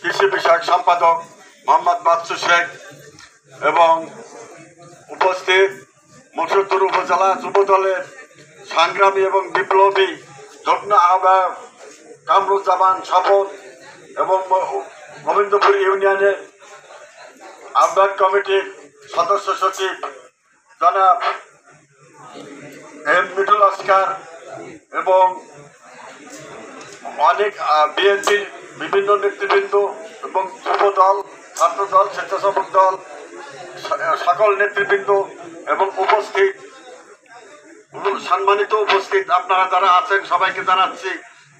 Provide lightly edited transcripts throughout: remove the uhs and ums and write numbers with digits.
কৃষি বিষয়ক সম্পাদক মোহাম্মদ বাদশু শেখ এবং উপস্থিত মুর্শিদপুর উপজেলা যুবদলের সংগ্রামী এবং বিপ্লবী যুগ্ম আহ্বায়ক কামরুজ্জামান স্বপন এবং গোবিন্দপুর ইউনিয়নের আহ্বায়ক কমিটির সদস্য সচিব জনাব এম মিঠুল আসকার এবং অনেক বিএনপির বিভিন্ন নেতৃবৃন্দ এবং যুবদল, ছাত্রদল, স্বেচ্ছাসেবক দল সকল নেতৃবৃন্দ এবং উপস্থিত সম্মানিত উপস্থিত আপনারা যারা আছেন সবাইকে জানাচ্ছি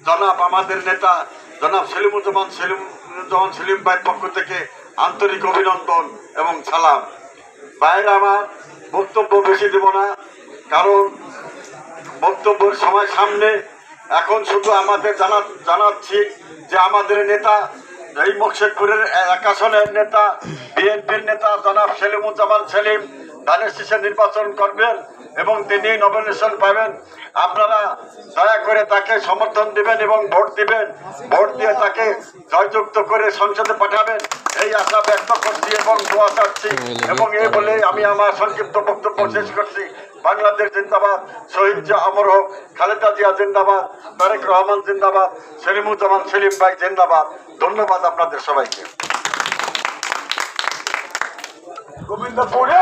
জনাব আমাদের নেতা জনাব সেলিম ভাইয়ের পক্ষ থেকে আন্তরিক অভিনন্দন এবং সালাম। ভাইয়েরা, আমার বক্তব্য বেশি দেব না, কারণ বক্তব্যের সময় সামনে। এখন শুধু আমাদের জানাচ্ছি যে আমাদের নেতা এই মুর্শিদপুরের এক আসনের নেতা বিএনপির নেতা জনাব সেলিম ধানের শীষে নির্বাচন করবেন এবং তিনি নমিনেশন পাবেন। আপনারা দয়া করে তাকে সমর্থন দিবেন এবং ভোট দিবেন। ভোট দিয়ে তাকে জয়যুক্ত করে সংসদে পাঠাবেন, এই আশা ব্যক্ত করছি এবং দোয়া চাচ্ছি। এবং এই বলে আমি আমার সংক্ষিপ্ত বক্তব্য শেষ করছি। বাংলাদেশ জিন্দাবাদ, শহীদ জিয়া অমর হোক, খালেদা জিয়া জিন্দাবাদ, তারেক রহমান জিন্দাবাদ, সেলিম ভাই জিন্দাবাদ। ধন্যবাদ আপনাদের সবাইকে। গোবিন্দপুরে